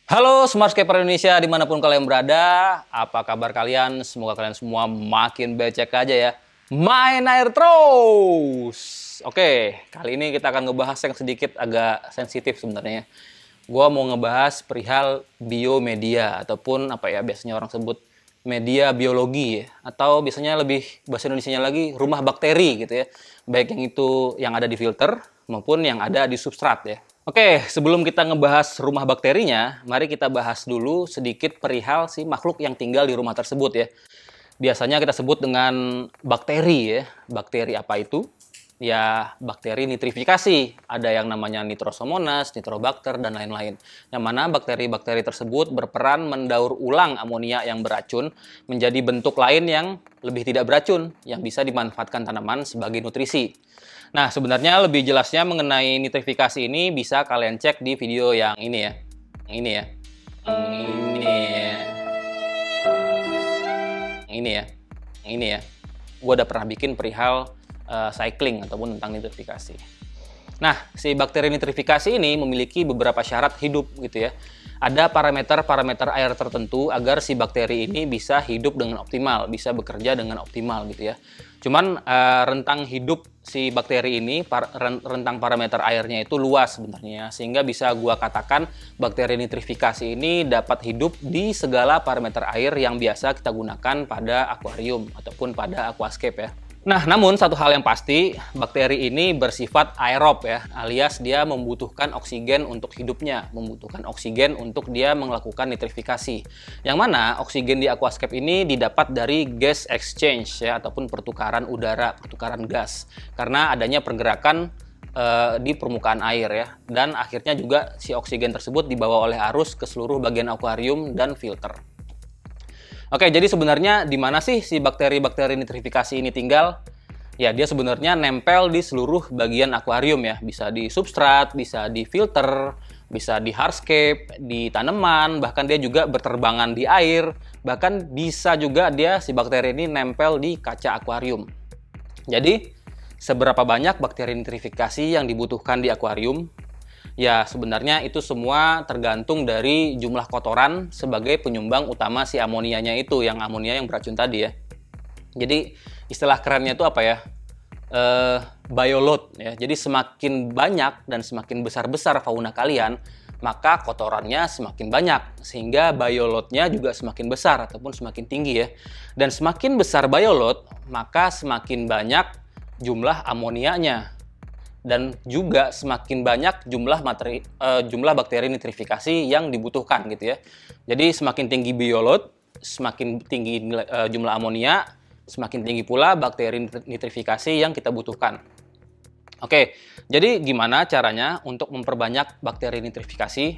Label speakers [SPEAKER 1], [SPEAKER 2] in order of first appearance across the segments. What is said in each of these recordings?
[SPEAKER 1] Halo Smartscaper Indonesia dimanapun kalian berada, apa kabar kalian? Semoga kalian semua makin becek aja ya. Main air terus. Oke, kali ini kita akan ngebahas yang sedikit agak sensitif sebenarnya. Gua mau ngebahas perihal biomedia ataupun apa ya biasanya orang sebut media biologi ya, atau biasanya lebih bahasa Indonesianya lagi rumah bakteri gitu ya. Baik yang itu yang ada di filter maupun yang ada di substrat ya. Oke, sebelum kita ngebahas rumah bakterinya, mari kita bahas dulu sedikit perihal si makhluk yang tinggal di rumah tersebut ya. Biasanya kita sebut dengan bakteri ya. Bakteri apa itu? Ya, bakteri nitrifikasi. Ada yang namanya Nitrosomonas, Nitrobacter, dan lain-lain. Yang mana bakteri-bakteri tersebut berperan mendaur ulang amonia yang beracun menjadi bentuk lain yang lebih tidak beracun, yang bisa dimanfaatkan tanaman sebagai nutrisi. Nah, sebenarnya lebih jelasnya mengenai nitrifikasi ini bisa kalian cek di video yang ini ya. Yang ini ya. Ini ya. Ini ya. Ini ya. Gue udah pernah bikin perihal cycling ataupun tentang nitrifikasi. Nah, si bakteri nitrifikasi ini memiliki beberapa syarat hidup gitu ya. Ada parameter-parameter air tertentu agar si bakteri ini bisa hidup dengan optimal, bisa bekerja dengan optimal gitu ya. Cuman rentang hidup si bakteri ini, rentang parameter airnya itu luas sebenarnya, sehingga bisa gua katakan bakteri nitrifikasi ini dapat hidup di segala parameter air yang biasa kita gunakan pada akuarium ataupun pada aquascape ya. Nah, namun satu hal yang pasti, bakteri ini bersifat aerob ya, alias dia membutuhkan oksigen untuk hidupnya, membutuhkan oksigen untuk dia melakukan nitrifikasi. Yang mana oksigen di aquascape ini didapat dari gas exchange ya, ataupun pertukaran udara, pertukaran gas. Karena adanya pergerakan di permukaan air ya, dan akhirnya juga si oksigen tersebut dibawa oleh arus ke seluruh bagian akuarium dan filter. Oke, jadi sebenarnya di mana sih si bakteri-bakteri nitrifikasi ini tinggal? Ya, dia sebenarnya nempel di seluruh bagian akuarium ya. Bisa di substrat, bisa di filter, bisa di hardscape, di tanaman, bahkan dia juga berterbangan di air. Bahkan bisa juga dia si bakteri ini nempel di kaca akuarium. Jadi, seberapa banyak bakteri nitrifikasi yang dibutuhkan di akuarium? Ya, sebenarnya itu semua tergantung dari jumlah kotoran sebagai penyumbang utama si amonianya itu, yang amonia yang beracun tadi ya. Jadi, istilah kerennya itu apa ya? Bioload ya. Jadi, semakin banyak dan semakin besar-besar fauna kalian, maka kotorannya semakin banyak. Sehingga bioloadnya juga semakin besar ataupun semakin tinggi ya. Dan semakin besar bioload, maka semakin banyak jumlah amonianya. Dan juga semakin banyak jumlah bakteri nitrifikasi yang dibutuhkan gitu ya. Jadi semakin tinggi bioload, semakin tinggi jumlah amonia, semakin tinggi pula bakteri nitrifikasi yang kita butuhkan. Oke, jadi gimana caranya untuk memperbanyak bakteri nitrifikasi?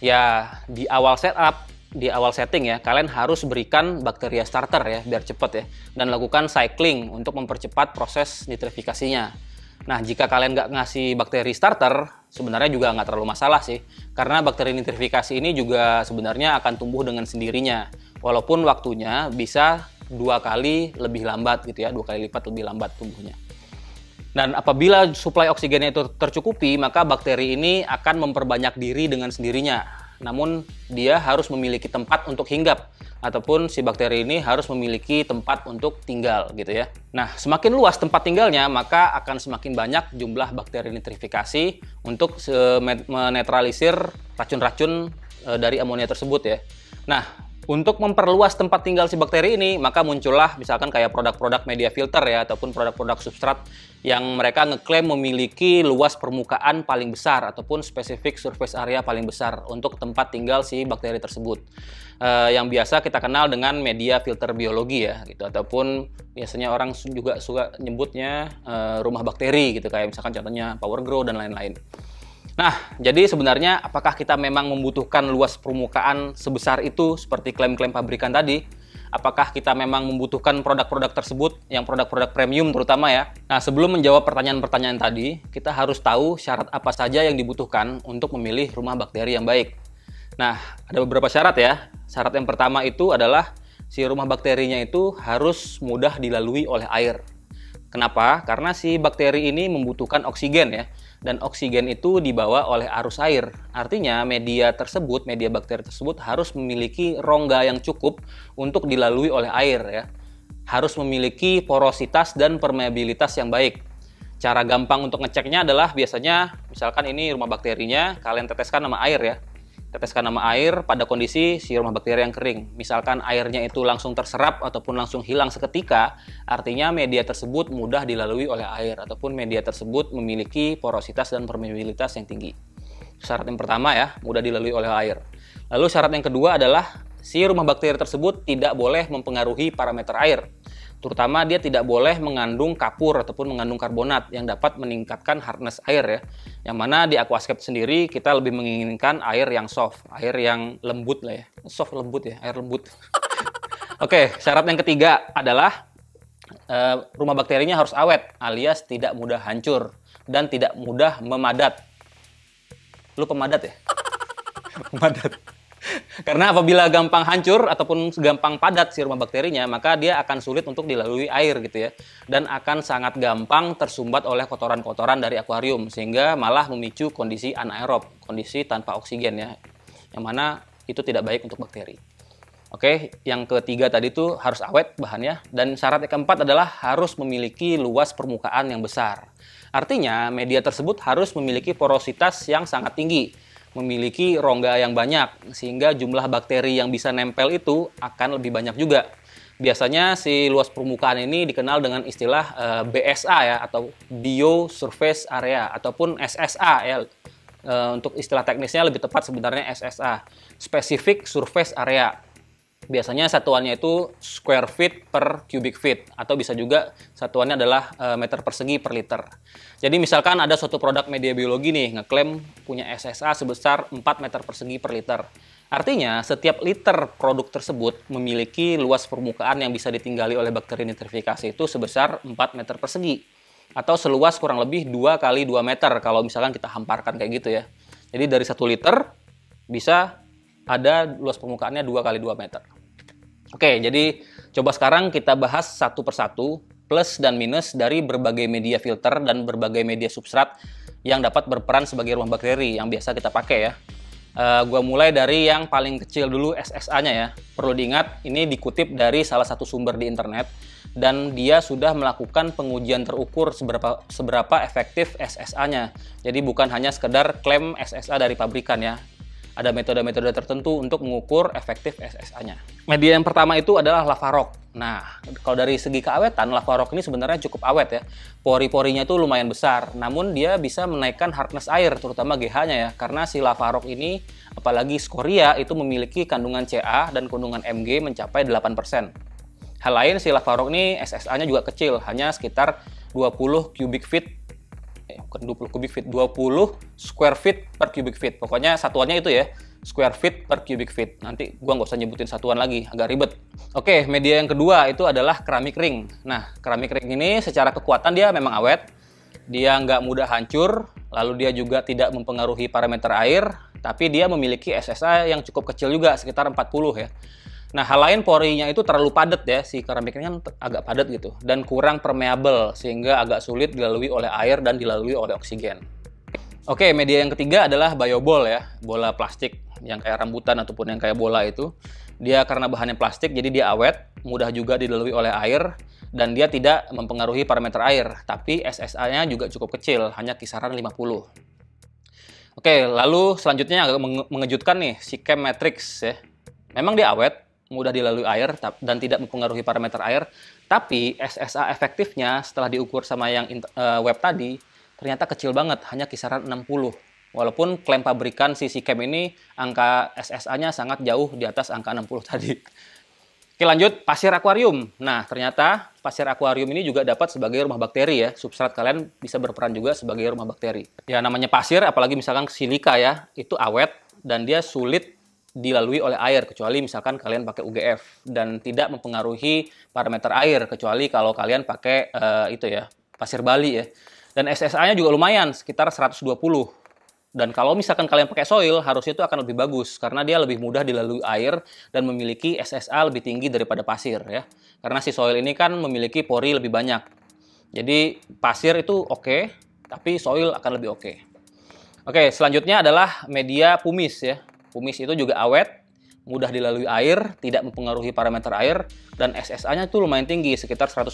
[SPEAKER 1] Ya, di awal setup, di awal setting ya, kalian harus berikan bakteria starter ya, biar cepat ya. Dan lakukan cycling untuk mempercepat proses nitrifikasinya. Nah, jika kalian nggak ngasih bakteri starter, sebenarnya juga nggak terlalu masalah sih. Karena bakteri nitrifikasi ini juga sebenarnya akan tumbuh dengan sendirinya. Walaupun waktunya bisa 2 kali lebih lambat gitu ya, 2 kali lipat lebih lambat tumbuhnya. Dan apabila suplai oksigennya itu tercukupi, maka bakteri ini akan memperbanyak diri dengan sendirinya. Namun, dia harus memiliki tempat untuk hinggap. Ataupun si bakteri ini harus memiliki tempat untuk tinggal gitu ya. Nah, semakin luas tempat tinggalnya, maka akan semakin banyak jumlah bakteri nitrifikasi untuk menetralisir racun-racun dari amonia tersebut ya. Nah, untuk memperluas tempat tinggal si bakteri ini, maka muncullah misalkan kayak produk-produk media filter ya, ataupun produk-produk substrat yang mereka ngeklaim memiliki luas permukaan paling besar ataupun spesifik surface area paling besar untuk tempat tinggal si bakteri tersebut. Yang biasa kita kenal dengan media filter biologi ya, gitu. Ataupun biasanya orang juga suka nyebutnya rumah bakteri gitu, kayak misalkan contohnya PowerGrow dan lain-lain. Nah, jadi sebenarnya apakah kita memang membutuhkan luas permukaan sebesar itu seperti klaim-klaim pabrikan tadi? Apakah kita memang membutuhkan produk-produk tersebut, yang produk-produk premium terutama ya? Nah, sebelum menjawab pertanyaan-pertanyaan tadi, kita harus tahu syarat apa saja yang dibutuhkan untuk memilih rumah bakteri yang baik. Nah, ada beberapa syarat ya. Syarat yang pertama itu adalah si rumah bakterinya itu harus mudah dilalui oleh air. Kenapa? Karena si bakteri ini membutuhkan oksigen ya. dan oksigen itu dibawa oleh arus air. Artinya media tersebut, media bakteri tersebut harus memiliki rongga yang cukup untuk dilalui oleh air ya. Harus memiliki porositas dan permeabilitas yang baik. Cara gampang untuk ngeceknya adalah biasanya misalkan ini rumah bakterinya, kalian teteskan sama air ya. Teteskan sama air pada kondisi si rumah bakteri yang kering. Misalkan airnya itu langsung terserap ataupun langsung hilang seketika, artinya media tersebut mudah dilalui oleh air ataupun media tersebut memiliki porositas dan permeabilitas yang tinggi. Syarat yang pertama ya, mudah dilalui oleh air. Lalu syarat yang kedua adalah si rumah bakteri tersebut tidak boleh mempengaruhi parameter air. Terutama dia tidak boleh mengandung kapur ataupun mengandung karbonat yang dapat meningkatkan hardness air ya. Yang mana di aquascape sendiri kita lebih menginginkan air yang soft, air yang lembut lah ya. Soft lembut ya, air lembut. Oke, syarat yang ketiga adalah rumah bakterinya harus awet alias tidak mudah hancur dan tidak mudah memadat. Lu pemadat ya? Pemadat. Karena apabila gampang hancur ataupun gampang padat si rumah bakterinya, maka dia akan sulit untuk dilalui air gitu ya. Dan akan sangat gampang tersumbat oleh kotoran-kotoran dari akuarium, sehingga malah memicu kondisi anaerob, kondisi tanpa oksigen ya. Yang mana itu tidak baik untuk bakteri. Oke, yang ketiga tadi itu harus awet bahannya. Dan syarat yang keempat adalah harus memiliki luas permukaan yang besar. Artinya media tersebut harus memiliki porositas yang sangat tinggi, memiliki rongga yang banyak, sehingga jumlah bakteri yang bisa nempel itu akan lebih banyak juga. Biasanya si luas permukaan ini dikenal dengan istilah BSA ya, atau Biosurface Area, ataupun SSA ya. Untuk istilah teknisnya lebih tepat sebenarnya SSA, Specific Surface Area. Biasanya satuannya itu square feet per cubic feet, atau bisa juga satuannya adalah meter persegi per liter. Jadi misalkan ada suatu produk media biologi nih ngeklaim punya SSA sebesar 4 meter persegi per liter. Artinya setiap liter produk tersebut memiliki luas permukaan yang bisa ditinggali oleh bakteri nitrifikasi itu sebesar 4 meter persegi, atau seluas kurang lebih 2 kali 2 meter kalau misalkan kita hamparkan kayak gitu ya. Jadi dari 1 liter bisa ada luas permukaannya 2 kali 2 meter. Oke, jadi coba sekarang kita bahas satu persatu plus dan minus dari berbagai media filter dan berbagai media substrat yang dapat berperan sebagai rumah bakteri yang biasa kita pakai ya. Gua mulai dari yang paling kecil dulu, SSA-nya ya. Perlu diingat, ini dikutip dari salah satu sumber di internet dan dia sudah melakukan pengujian terukur seberapa efektif SSA-nya. Jadi bukan hanya sekedar klaim SSA dari pabrikan ya. Ada metode-metode tertentu untuk mengukur efektif SSA-nya. Media yang pertama itu adalah lava rock. Nah, kalau dari segi keawetan, lava rock ini sebenarnya cukup awet ya. Pori-porinya itu lumayan besar, namun dia bisa menaikkan hardness air, terutama GH-nya ya. Karena si lava rock ini, apalagi skoria, itu memiliki kandungan Ca dan kandungan Mg mencapai 8%. Hal lain, si lava rock ini SSA-nya juga kecil, hanya sekitar 20 cubic feet, bukan 20 cubic feet, 20 square feet per cubic feet. Pokoknya satuannya itu ya, square feet per cubic feet. Nanti gua nggak usah nyebutin satuan lagi, agak ribet. Oke, media yang kedua itu adalah keramik ring. Nah, keramik ring ini secara kekuatan dia memang awet, dia nggak mudah hancur, lalu dia juga tidak mempengaruhi parameter air, tapi dia memiliki SSA yang cukup kecil juga, sekitar 40 ya. Nah, hal lain porinya itu terlalu padat ya, si keramik ini kan agak padat gitu, dan kurang permeable, sehingga agak sulit dilalui oleh air dan dilalui oleh oksigen. Oke, media yang ketiga adalah bioball ya, bola plastik yang kayak rambutan ataupun yang kayak bola itu. Dia karena bahannya plastik, jadi dia awet, mudah juga dilalui oleh air, dan dia tidak mempengaruhi parameter air, tapi SSA-nya juga cukup kecil, hanya kisaran 50. Oke, lalu selanjutnya agak mengejutkan nih, si Chem Matrix ya. Memang dia awet, mudah dilalui air dan tidak mempengaruhi parameter air, tapi SSA efektifnya setelah diukur sama yang web tadi ternyata kecil banget, hanya kisaran 60. Walaupun klaim pabrikan si Chem ini angka SSA-nya sangat jauh di atas angka 60 tadi. Oke, lanjut, pasir akuarium. Nah, ternyata pasir akuarium ini juga dapat sebagai rumah bakteri ya. Substrat kalian bisa berperan juga sebagai rumah bakteri. Ya, namanya pasir, apalagi misalkan silika ya, itu awet dan dia sulit dilalui oleh air, kecuali misalkan kalian pakai UGF dan tidak mempengaruhi parameter air, kecuali kalau kalian pakai itu ya, pasir Bali ya. Dan SSA-nya juga lumayan, sekitar 120. Dan kalau misalkan kalian pakai soil, harusnya itu akan lebih bagus karena dia lebih mudah dilalui air dan memiliki SSA lebih tinggi daripada pasir ya. Karena si soil ini kan memiliki pori lebih banyak. Jadi pasir itu oke, tapi soil akan lebih oke. Oke, selanjutnya adalah media pumice ya. Pumice itu juga awet, mudah dilalui air, tidak mempengaruhi parameter air, dan SSA-nya tuh lumayan tinggi, sekitar 140.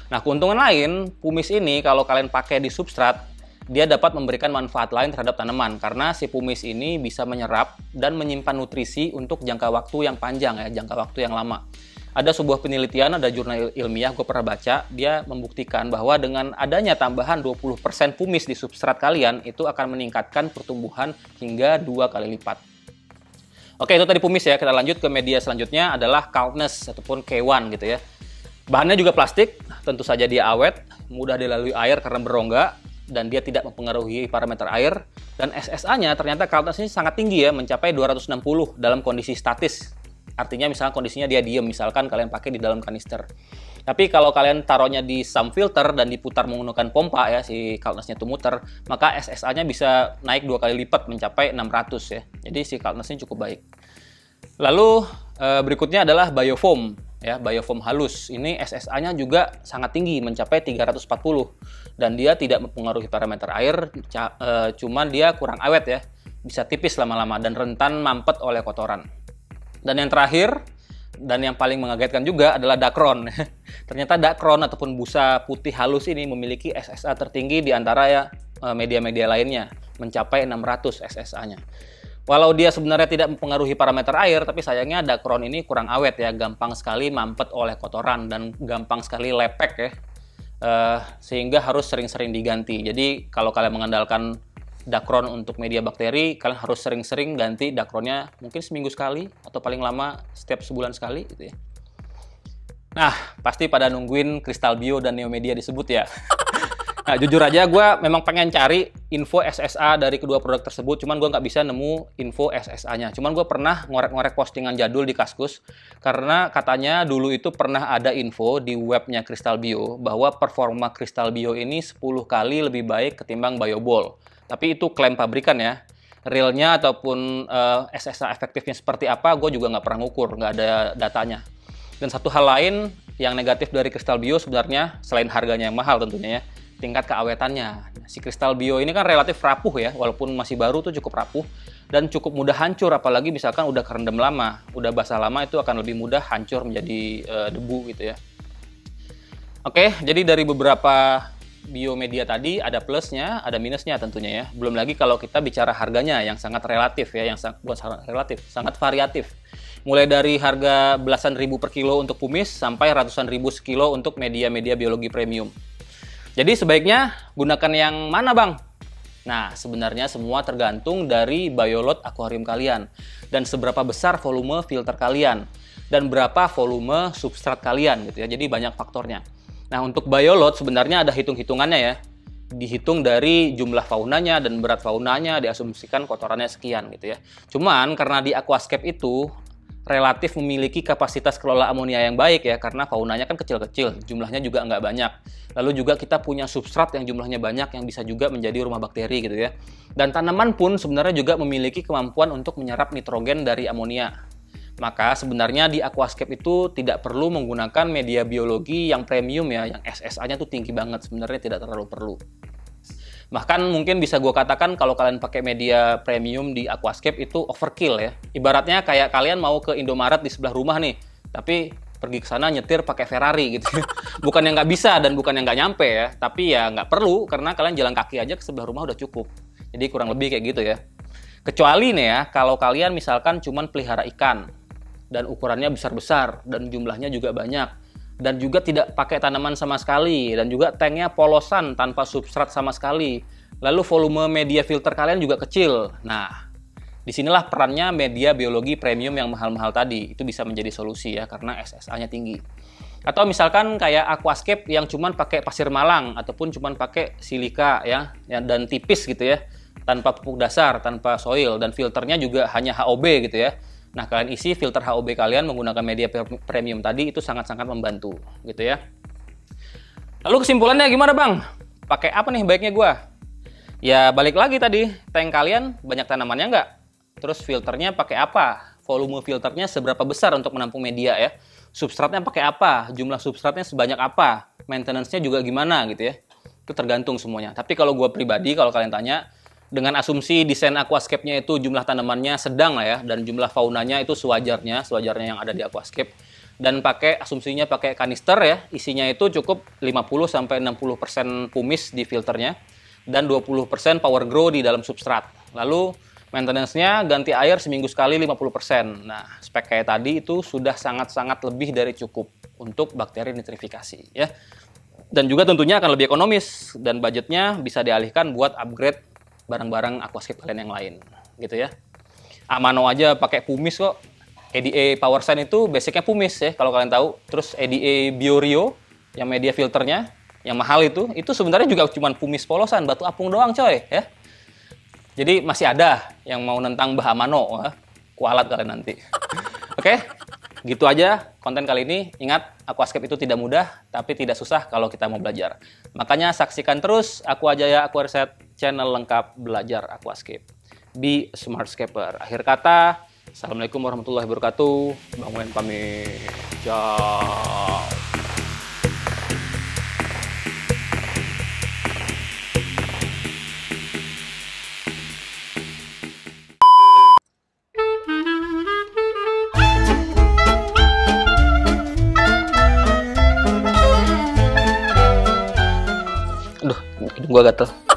[SPEAKER 1] Nah, keuntungan lain, pumice ini kalau kalian pakai di substrat, dia dapat memberikan manfaat lain terhadap tanaman, karena si pumice ini bisa menyerap dan menyimpan nutrisi untuk jangka waktu yang panjang ya, jangka waktu yang lama. Ada sebuah penelitian, ada jurnal ilmiah, gue pernah baca, dia membuktikan bahwa dengan adanya tambahan 20% pumice di substrat kalian, itu akan meningkatkan pertumbuhan hingga 2 kali lipat. Oke, itu tadi pumice ya. Kita lanjut ke media selanjutnya adalah Kaltness ataupun K1 gitu ya. Bahannya juga plastik, tentu saja dia awet, mudah dilalui air karena berongga, dan dia tidak mempengaruhi parameter air. Dan SSA-nya ternyata Kaltness ini sangat tinggi ya, mencapai 260 dalam kondisi statis. Artinya misalnya kondisinya dia diem, misalkan kalian pakai di dalam kanister. Tapi kalau kalian taruhnya di sump filter dan diputar menggunakan pompa ya, si Kaltness-nya itu muter, maka SSA-nya bisa naik 2 kali lipat mencapai 600 ya. Jadi si Kaltness-nya cukup baik. Lalu berikutnya adalah Biofoam ya, Biofoam halus. Ini SSA-nya juga sangat tinggi, mencapai 340, dan dia tidak mempengaruhi parameter air, cuman dia kurang awet ya, bisa tipis lama-lama dan rentan mampet oleh kotoran. Dan yang terakhir, dan yang paling mengagetkan juga adalah Dacron. Ternyata Dacron ataupun busa putih halus ini memiliki SSA tertinggi di antara ya media-media lainnya, mencapai 600 SSA-nya. Walau dia sebenarnya tidak mempengaruhi parameter air, tapi sayangnya Dacron ini kurang awet ya, gampang sekali mampet oleh kotoran dan gampang sekali lepek ya, sehingga harus sering-sering diganti. Jadi kalau kalian mengandalkan Dacron untuk media bakteri, kalian harus sering-sering ganti Dacronnya, mungkin seminggu sekali atau paling lama setiap sebulan sekali gitu ya. Nah, pasti pada nungguin Kristal Bio dan Neomedia disebut ya. Nah, jujur aja gue memang pengen cari info SSA dari kedua produk tersebut, cuman gue nggak bisa nemu info SSA-nya. Cuman gue pernah ngorek-ngorek postingan jadul di Kaskus, karena katanya dulu itu pernah ada info di webnya Kristal Bio bahwa performa Kristal Bio ini 10 kali lebih baik ketimbang Bioball. Tapi itu klaim pabrikan ya. Realnya ataupun SSA efektifnya seperti apa, gue juga nggak pernah ngukur, nggak ada datanya. Dan satu hal lain yang negatif dari Kristal Bio sebenarnya, selain harganya yang mahal tentunya ya, tingkat keawetannya. Si Kristal Bio ini kan relatif rapuh ya, walaupun masih baru tuh cukup rapuh, dan cukup mudah hancur, apalagi misalkan udah kerendam lama, udah basah lama, itu akan lebih mudah hancur menjadi debu gitu ya. Oke, jadi dari beberapa biomedia tadi ada plusnya, ada minusnya tentunya ya. Belum lagi kalau kita bicara harganya yang sangat relatif ya, bukan sangat relatif, sangat variatif. Mulai dari harga belasan ribu per kilo untuk pumice sampai ratusan ribu sekilo untuk media-media biologi premium. Jadi sebaiknya gunakan yang mana bang? Nah, sebenarnya semua tergantung dari biolot akuarium kalian dan seberapa besar volume filter kalian dan berapa volume substrat kalian gitu ya. Jadi banyak faktornya. Nah, untuk biolot sebenarnya ada hitung-hitungannya ya. Dihitung dari jumlah faunanya dan berat faunanya, diasumsikan kotorannya sekian gitu ya. Cuman karena di aquascape itu relatif memiliki kapasitas kelola amonia yang baik ya, karena faunanya kan kecil-kecil, jumlahnya juga nggak banyak. Lalu juga kita punya substrat yang jumlahnya banyak yang bisa juga menjadi rumah bakteri gitu ya. Dan tanaman pun sebenarnya juga memiliki kemampuan untuk menyerap nitrogen dari amonia. Maka sebenarnya di aquascape itu tidak perlu menggunakan media biologi yang premium ya, yang SSA-nya tuh tinggi banget, sebenarnya tidak terlalu perlu. Bahkan mungkin bisa gue katakan kalau kalian pakai media premium di aquascape itu overkill ya. Ibaratnya kayak kalian mau ke Indomaret di sebelah rumah nih, tapi pergi ke sana nyetir pakai Ferrari gitu. Bukan yang nggak bisa dan bukan yang nggak nyampe ya, tapi ya nggak perlu karena kalian jalan kaki aja ke sebelah rumah udah cukup. Jadi kurang lebih kayak gitu ya. Kecuali nih ya, kalau kalian misalkan cuman pelihara ikan dan ukurannya besar-besar dan jumlahnya juga banyak dan juga tidak pakai tanaman sama sekali dan juga tanknya polosan tanpa substrat sama sekali, lalu volume media filter kalian juga kecil. Nah, disinilah perannya media biologi premium yang mahal-mahal tadi itu bisa menjadi solusi ya, karena SSA-nya tinggi. Atau misalkan kayak aquascape yang cuman pakai pasir malang ataupun cuman pakai silika ya dan tipis gitu ya, tanpa pupuk dasar, tanpa soil, dan filternya juga hanya HOB gitu ya. Nah, kalian isi filter HOB kalian menggunakan media premium tadi, itu sangat-sangat membantu gitu ya. Lalu kesimpulannya gimana bang? Pakai apa nih baiknya gua? Ya balik lagi tadi, tank kalian banyak tanamannya nggak? Terus filternya pakai apa? Volume filternya seberapa besar untuk menampung media ya? Substratnya pakai apa? Jumlah substratnya sebanyak apa? Maintenance-nya juga gimana gitu ya? Itu tergantung semuanya. Tapi kalau gue pribadi, kalau kalian tanya, dengan asumsi desain aquascape-nya itu jumlah tanamannya sedang lah ya, dan jumlah faunanya itu sewajarnya yang ada di aquascape. Dan asumsinya pakai kanister ya, isinya itu cukup 50-60% pumis di filternya, dan 20% power grow di dalam substrat. Lalu maintenance-nya ganti air seminggu sekali 50%. Nah, spek kayak tadi itu sudah sangat-sangat lebih dari cukup untuk bakteri nitrifikasi ya. Dan juga tentunya akan lebih ekonomis dan budgetnya bisa dialihkan buat upgrade barang-barang aquascape kalian yang lain gitu ya. Amano aja pakai pumis kok. EDA PowerSign itu basicnya pumis ya kalau kalian tahu. Terus EDA BioRio yang media filternya yang mahal itu sebenarnya juga cuma pumis polosan, batu apung doang coy ya. Jadi masih ada yang mau nentang Bah Amano, kualat kalian nanti. Oke, gitu aja konten kali ini. Ingat, aquascape itu tidak mudah, tapi tidak susah kalau kita mau belajar. Makanya saksikan terus Aquajaya Aquareset, channel lengkap belajar aquascape. Be a smartscaper. Akhir kata, Assalamualaikum warahmatullahi wabarakatuh. Bang Wen pamit. Ciao. Aduh, hidung gua gatel.